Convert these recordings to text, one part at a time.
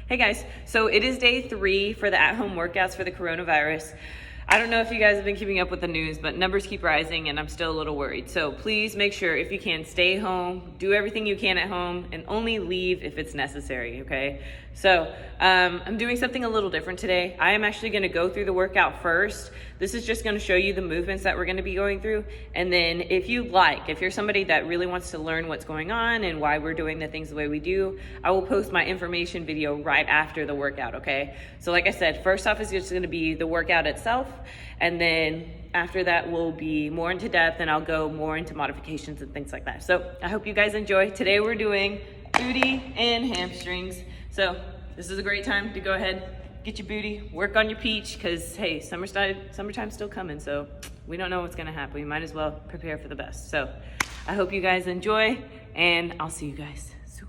Hey guys, so it is day 3 for the at-home workouts for the coronavirus. I don't know if you guys have been keeping up with the news, but numbers keep rising and I'm still a little worried. So please make sure, if you can, stay home, do everything you can at home, and only leave if it's necessary, okay? So I'm doing something a little different today. I am actually gonna go through the workout first. This is just gonna show you the movements that we're gonna be going through. And then if you're somebody that really wants to learn what's going on and why we're doing the things the way we do, I will post my information video right after the workout, okay? So like I said, first off is just gonna be the workout itself. And then after that, we'll be more into depth and I'll go more into modifications and things like that. So I hope you guys enjoy. Today we're doing booty and hamstrings. So this is a great time to go ahead, get your booty, work on your peach, because hey, summertime's still coming, so we don't know what's gonna happen. We might as well prepare for the best. So I hope you guys enjoy, and I'll see you guys soon.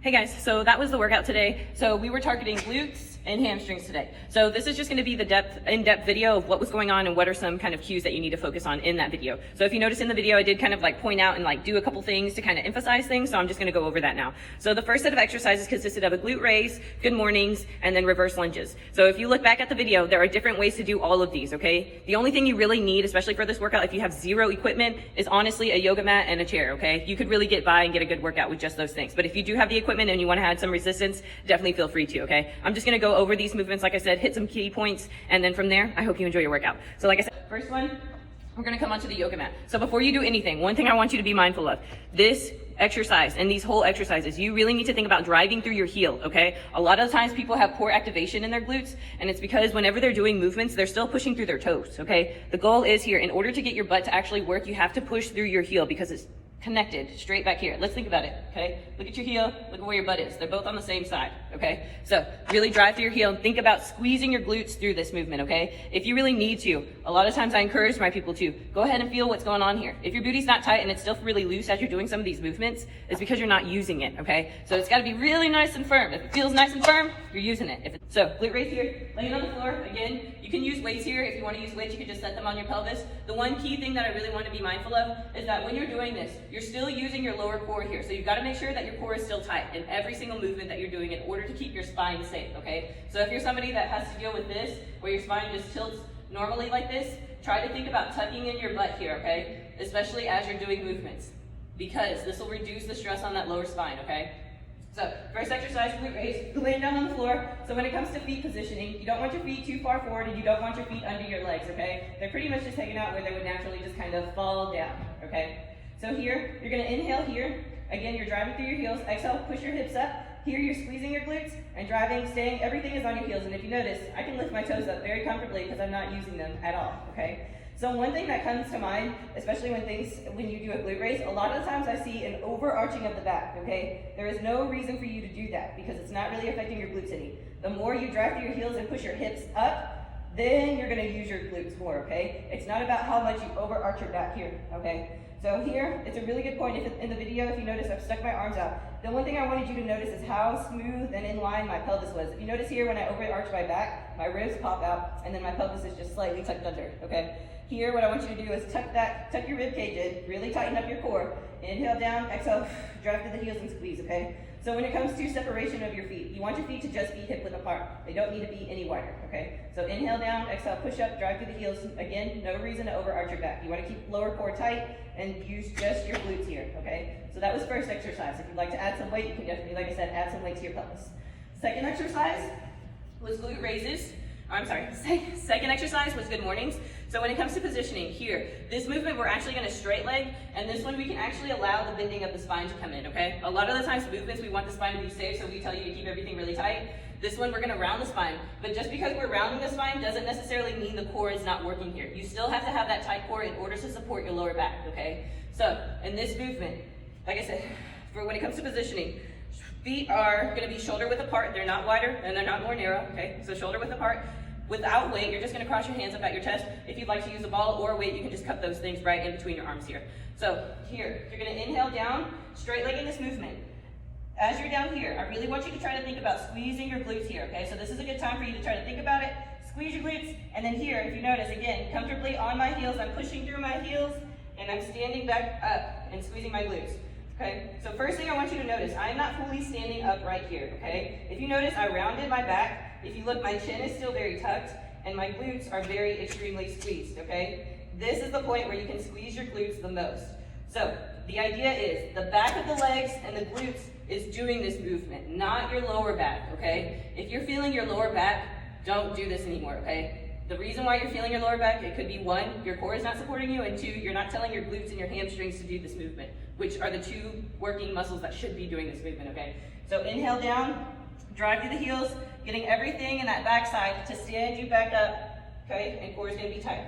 Hey guys, so that was the workout today. So we were targeting glutes and hamstrings today. So this is just going to be the in-depth video of what was going on and what are some kind of cues that you need to focus on in that video. So if you notice in the video, I did kind of like point out and like do a couple things to kind of emphasize things. So I'm just going to go over that now. So the first set of exercises consisted of a glute raise, good mornings, and then reverse lunges. So if you look back at the video, there are different ways to do all of these, okay? The only thing you really need, especially for this workout, if you have zero equipment, is honestly a yoga mat and a chair, okay? You could really get by and get a good workout with just those things. But if you do have the equipment and you want to add some resistance, definitely feel free to, okay? I'm just going to go over these movements, like I said, hit some key points, and then from there, I hope you enjoy your workout. So like I said, first one, we're going to come onto the yoga mat. So before you do anything, one thing I want you to be mindful of, this exercise and these whole exercises, you really need to think about driving through your heel, okay? A lot of times people have poor activation in their glutes, and it's because whenever they're doing movements, they're still pushing through their toes, okay? The goal is here, in order to get your butt to actually work, you have to push through your heel because it's connected straight back here. Let's think about it, okay? Look at your heel, look at where your butt is. They're both on the same side, okay? So really drive through your heel and think about squeezing your glutes through this movement, okay? If you really need to, a lot of times I encourage my people to go ahead and feel what's going on here. If your booty's not tight and it's still really loose as you're doing some of these movements, it's because you're not using it, okay? So it's gotta be really nice and firm. If it feels nice and firm, you're using it. So glute raise here, laying on the floor. Again, you can use weights here. If you wanna use weights, you can just set them on your pelvis. The one key thing that I really want to be mindful of is that when you're doing this, you're still using your lower core here. So you've got to make sure that your core is still tight in every single movement that you're doing in order to keep your spine safe, okay? So if you're somebody that has to deal with this, where your spine just tilts normally like this, try to think about tucking in your butt here, okay? Especially as you're doing movements, because this will reduce the stress on that lower spine, okay? So first exercise, glute raise, laying down on the floor. So when it comes to feet positioning, you don't want your feet too far forward and you don't want your feet under your legs, okay? They're pretty much just hanging out where they would naturally just kind of fall down, okay? So here, you're gonna inhale here. Again, you're driving through your heels. Exhale, push your hips up. Here, you're squeezing your glutes and driving, staying, everything is on your heels. And if you notice, I can lift my toes up very comfortably because I'm not using them at all, okay? So one thing that comes to mind, especially when you do a glute raise, a lot of the times I see an overarching of the back, okay? There is no reason for you to do that because it's not really affecting your glutes any. The more you drive through your heels and push your hips up, then you're gonna use your glutes more, okay? It's not about how much you overarch your back here, okay? So here, it's a really good point. In the video, if you notice, I've stuck my arms out. The one thing I wanted you to notice is how smooth and in line my pelvis was. If you notice here, when I overarch my back, my ribs pop out, and then my pelvis is just slightly tucked under, okay? Here, what I want you to do is tuck your rib cage in, really tighten up your core. Inhale down, exhale, drive to the heels and squeeze, okay? So when it comes to separation of your feet, you want your feet to just be hip width apart. They don't need to be any wider, okay? So inhale down, exhale, push up, drive through the heels. Again, no reason to overarch your back. You want to keep lower core tight and use just your glutes here, okay? So that was first exercise. If you'd like to add some weight, you can definitely, like I said, add some weight to your pelvis. Second exercise was glute raises. Second exercise was good mornings. So when it comes to positioning here, this movement we're actually gonna straight leg, and this one we can actually allow the bending of the spine to come in, okay? A lot of the times movements we want the spine to be safe, so we tell you to keep everything really tight. This one we're gonna round the spine, but just because we're rounding the spine doesn't necessarily mean the core is not working here. You still have to have that tight core in order to support your lower back, okay? So in this movement, like I said, for when it comes to positioning, feet are gonna be shoulder width apart. They're not wider and they're not more narrow, okay? So shoulder width apart. Without weight, you're just gonna cross your hands up at your chest. If you'd like to use a ball or a weight, you can just cup those things right in between your arms here. So here, you're gonna inhale down, straight legging this movement. As you're down here, I really want you to try to think about squeezing your glutes here, okay? So this is a good time for you to try to think about it. Squeeze your glutes, and then here, if you notice, again, comfortably on my heels, I'm pushing through my heels, and I'm standing back up and squeezing my glutes. Okay, so first thing I want you to notice, I am not fully standing up right here, okay? If you notice, I rounded my back. If you look, my chin is still very tucked, and my glutes are very extremely squeezed, okay? This is the point where you can squeeze your glutes the most. So the idea is the back of the legs and the glutes is doing this movement, not your lower back, okay? If you're feeling your lower back, don't do this anymore, okay? The reason why you're feeling your lower back, it could be one, your core is not supporting you, and two, you're not telling your glutes and your hamstrings to do this movement, which are the two working muscles that should be doing this movement, okay? So inhale down, drive through the heels, getting everything in that backside to stand you back up, okay? And core is gonna be tight.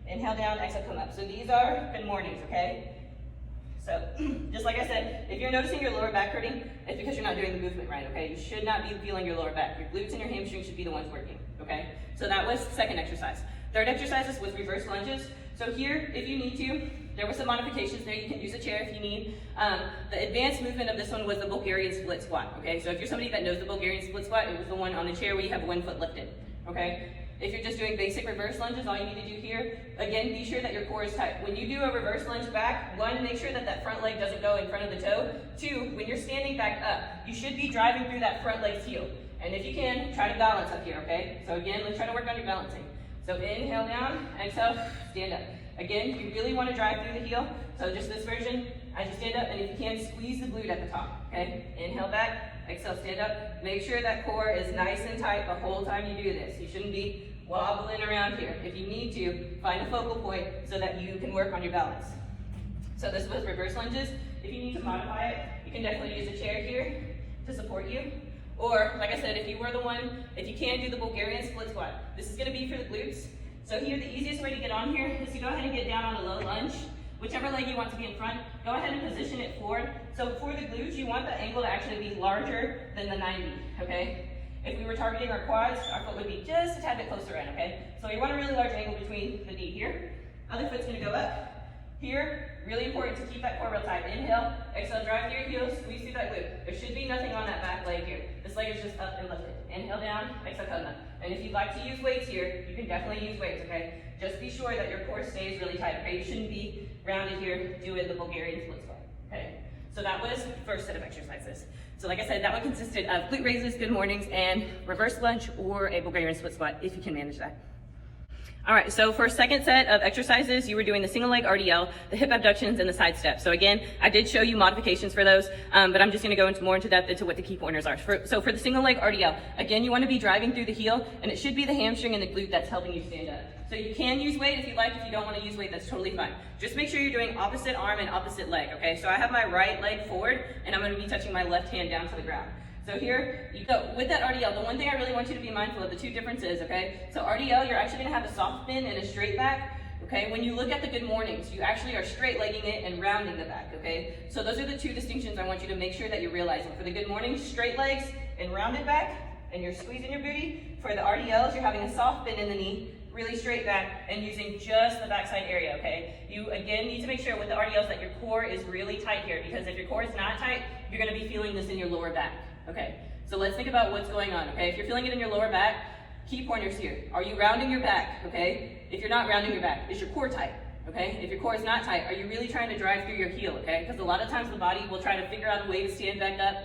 Inhale down, exhale, come up. So these are good mornings, okay? So, just like I said, if you're noticing your lower back hurting, it's because you're not doing the movement right, okay? You should not be feeling your lower back. Your glutes and your hamstrings should be the ones working, okay? So that was second exercise. Third exercise was reverse lunges. So here, if you need to, there were some modifications there. You can use a chair if you need. The advanced movement of this one was the Bulgarian split squat, okay? So if you're somebody that knows the Bulgarian split squat, it was the one on the chair where you have one foot lifted, okay? If you're just doing basic reverse lunges, all you need to do here, again, be sure that your core is tight. When you do a reverse lunge back, one, make sure that that front leg doesn't go in front of the toe. Two, when you're standing back up, you should be driving through that front leg's heel. And if you can, try to balance up here, okay? So again, let's try to work on your balancing. So inhale down, exhale, stand up. Again, you really want to drive through the heel. So just this version, as you stand up, and if you can, squeeze the glute at the top, okay? Inhale back, exhale, stand up. Make sure that core is nice and tight the whole time you do this. You shouldn't be wobbling around here. If you need to, find a focal point so that you can work on your balance. So this was reverse lunges. If you need to modify it, you can definitely use a chair here to support you. Or, like I said, if you were the one, if you can do the Bulgarian split squat, this is gonna be for the glutes. So here, the easiest way to get on here is to go ahead and get down on a low lunge. Whichever leg you want to be in front, go ahead and position it forward. So for the glutes, you want the angle to actually be larger than the 90, okay? If we were targeting our quads, our foot would be just a tad bit closer in, okay? So you want a really large angle between the knee here. Other foot's gonna go up. Here, really important to keep that core real tight. Inhale, exhale, drive through your heels, squeeze through that glute. There should be nothing on that back leg here. This leg is just up and lifted. Inhale down, exhale, come up. And if you'd like to use weights here, you can definitely use weights, okay? Just be sure that your core stays really tight, okay? You shouldn't be rounded here doing the Bulgarian split squat, okay? So that was the first set of exercises. So like I said, that one consisted of glute raises, good mornings, and reverse lunge or a Bulgarian split squat if you can manage that. All right, so for a second set of exercises, you were doing the single leg RDL, the hip abductions, and the side steps. So again, I did show you modifications for those, but I'm just gonna go into more into depth into what the key pointers are. So for the single leg RDL, again, you wanna be driving through the heel, and it should be the hamstring and the glute that's helping you stand up. So you can use weight if you like. If you don't wanna use weight, that's totally fine. Just make sure you're doing opposite arm and opposite leg, okay? So I have my right leg forward, and I'm gonna be touching my left hand down to the ground. So here you go. With that RDL, the one thing I really want you to be mindful of, the two differences, okay? So RDL, you're actually gonna have a soft bend and a straight back, okay? When you look at the good mornings, you actually are straight legging it and rounding the back, okay? So those are the two distinctions I want you to make sure that you're realizing. For the good mornings, straight legs and rounded back, and you're squeezing your booty. For the RDLs, you're having a soft bend in the knee, really straight back, and using just the backside area, okay? You, again, need to make sure with the RDLs that your core is really tight here, because if your core is not tight, you're gonna be feeling this in your lower back, okay? So let's think about what's going on, okay? If you're feeling it in your lower back, key pointers here. Are you rounding your back, okay? If you're not rounding your back, is your core tight, okay? If your core is not tight, are you really trying to drive through your heel, okay? Because a lot of times the body will try to figure out a way to stand back up,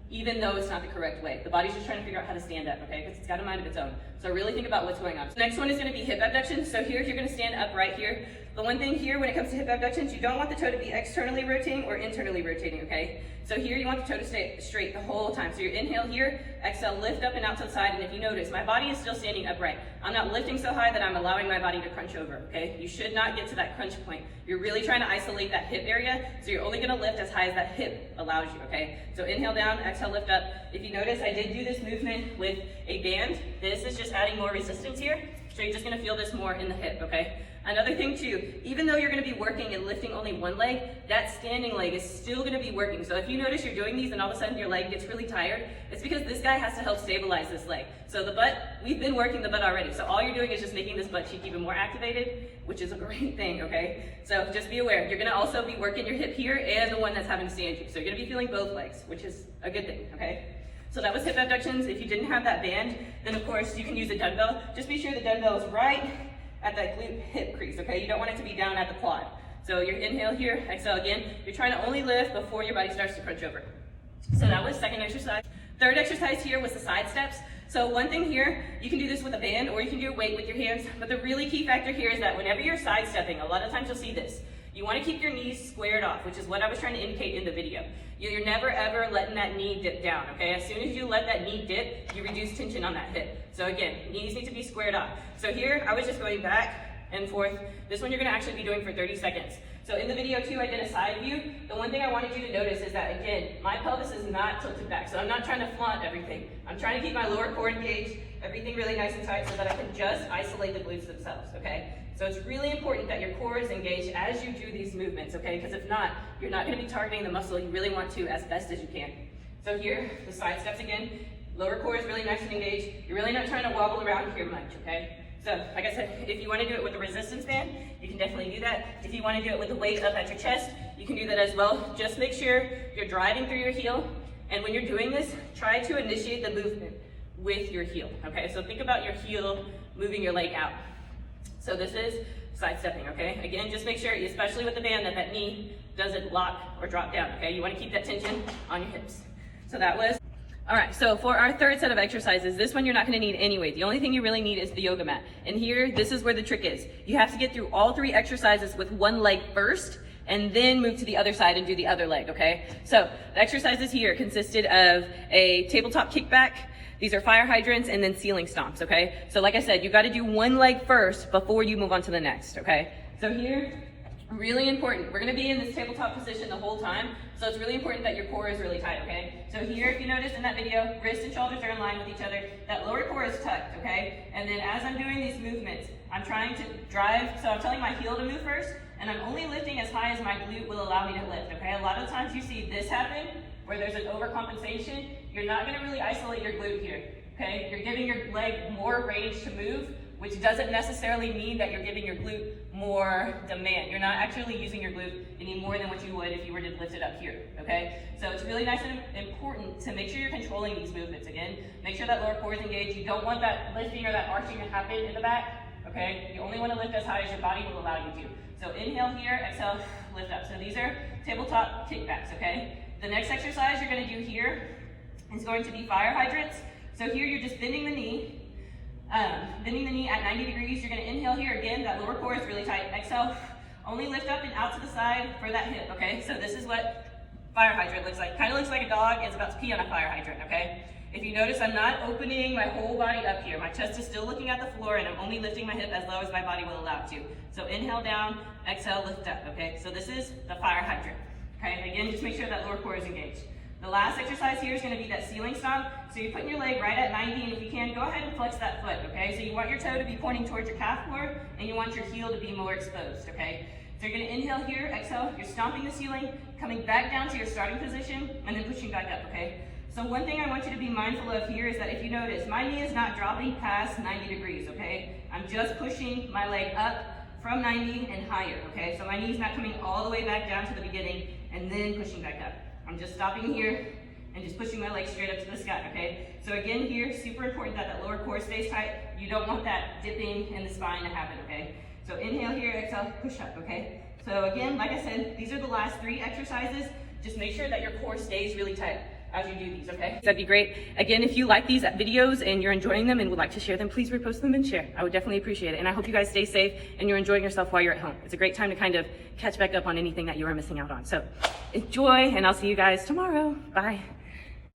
even though it's not the correct way. The body's just trying to figure out how to stand up, okay? Because it's got a mind of its own. So really think about what's going on. So next one is gonna be hip abductions. So here, you're gonna stand up right here. The one thing here when it comes to hip abductions, you don't want the toe to be externally rotating or internally rotating, okay? So here you want the toe to stay straight the whole time. So your inhale here, exhale, lift up and out to the side. And if you notice, my body is still standing upright. I'm not lifting so high that I'm allowing my body to crunch over, okay? You should not get to that crunch point. You're really trying to isolate that hip area, so you're only gonna lift as high as that hip allows you, okay? So inhale down, exhale, lift up. If you notice, I did do this movement with a band. This is just adding more resistance here. So you're just gonna feel this more in the hip, okay? Another thing too, even though you're gonna be working and lifting only one leg, that standing leg is still gonna be working. So if you notice you're doing these and all of a sudden your leg gets really tired, it's because this guy has to help stabilize this leg. So the butt, we've been working the butt already. So all you're doing is just making this butt cheek even more activated, which is a great thing, okay? So just be aware, you're gonna also be working your hip here and the one that's having to stand you. So you're gonna be feeling both legs, which is a good thing, okay? So that was hip abductions. If you didn't have that band, then of course you can use a dumbbell. Just be sure the dumbbell is right at that glute hip crease, okay? You don't want it to be down at the quad. So your inhale here, exhale again. You're trying to only lift before your body starts to crunch over. So that was second exercise. Third exercise here was the side steps. So one thing here, you can do this with a band or you can do a weight with your hands, but the really key factor here is that whenever you're side stepping, a lot of times you'll see this. You want to keep your knees squared off, which is what I was trying to indicate in the video. You're never ever letting that knee dip down, okay? As soon as you let that knee dip, you reduce tension on that hip. So again, knees need to be squared off. So here, I was just going back and forth. This one you're gonna actually be doing for 30 seconds. So in the video too, I did a side view. The one thing I wanted you to notice is that, again, my pelvis is not tilted back. So I'm not trying to flaunt everything. I'm trying to keep my lower core engaged, everything really nice and tight so that I can just isolate the glutes themselves, okay? So it's really important that your core is engaged as you do these movements, okay? Because if not, you're not gonna be targeting the muscle you really want to as best as you can. So here, the side steps again. Lower core is really nice and engaged. You're really not trying to wobble around here much, okay? So, like I said, if you want to do it with a resistance band, you can definitely do that. If you want to do it with the weight up at your chest, you can do that as well. Just make sure you're driving through your heel, and when you're doing this, try to initiate the movement with your heel, okay? So think about your heel moving your leg out. So this is sidestepping, okay? Again, just make sure, especially with the band, that that knee doesn't lock or drop down, okay? You want to keep that tension on your hips. So that was, all right, so for our third set of exercises, this one you're not going to need any weight. The only thing you really need is the yoga mat. And here, this is where the trick is. You have to get through all 3 exercises with one leg first, and then move to the other side and do the other leg, okay? So the exercises here consisted of a tabletop kickback. These are fire hydrants and then ceiling stomps, okay? So like I said, you got to do one leg first before you move on to the next, okay? So here, really important. We're going to be in this tabletop position the whole time, so it's really important that your core is really tight, okay? So here, if you notice in that video, wrists and shoulders are in line with each other. That lower core is tucked, okay? And then as I'm doing these movements, I'm trying to drive, so I'm telling my heel to move first, and I'm only lifting as high as my glute will allow me to lift, okay? A lot of times you see this happen, where there's an overcompensation. You're not going to really isolate your glute here, okay? You're giving your leg more range to move, which doesn't necessarily mean that you're giving your glute more demand. You're not actually using your glute any more than what you would if you were to lift it up here, okay? So it's really nice and important to make sure you're controlling these movements. Again, make sure that lower core is engaged. You don't want that lifting or that arching to happen in the back, okay? You only want to lift as high as your body will allow you to. So inhale here, exhale, lift up. So these are tabletop kickbacks, okay? The next exercise you're going to do here is going to be fire hydrants. So here you're just bending the knee at 90 degrees. You're going to inhale here again. That lower core is really tight. Exhale, only lift up and out to the side for that hip, okay? So this is what fire hydrant looks like. Kind of looks like a dog is about to pee on a fire hydrant, okay? If you notice, I'm not opening my whole body up here. My chest is still looking at the floor, and I'm only lifting my hip as low as my body will allow it to. So inhale down, exhale, lift up, okay? So this is the fire hydrant. Okay, again, just make sure that lower core is engaged. The last exercise here is going to be that ceiling stomp. So you're putting your leg right at 90, and if you can, go ahead and flex that foot, okay? So you want your toe to be pointing towards your calf more, and you want your heel to be more exposed, okay? So you're going to inhale here, exhale, you're stomping the ceiling, coming back down to your starting position, and then pushing back up, okay? So one thing I want you to be mindful of here is that if you notice, my knee is not dropping past 90 degrees, okay? I'm just pushing my leg up from 90 and higher, okay? So my knee's not coming all the way back down to the beginning and then pushing back up. I'm just stopping here and just pushing my leg straight up to the sky, okay? So again here, super important that that lower core stays tight. You don't want that dipping in the spine to happen, okay? So inhale here, exhale, push up, okay? So again, like I said, these are the last 3 exercises. Just make sure that your core stays really tight as you do these, okay? That'd be great. Again, if you like these videos and you're enjoying them and would like to share them, please repost them and share. I would definitely appreciate it. And I hope you guys stay safe and you're enjoying yourself while you're at home. It's a great time to kind of catch back up on anything that you were missing out on. So enjoy, and I'll see you guys tomorrow. Bye.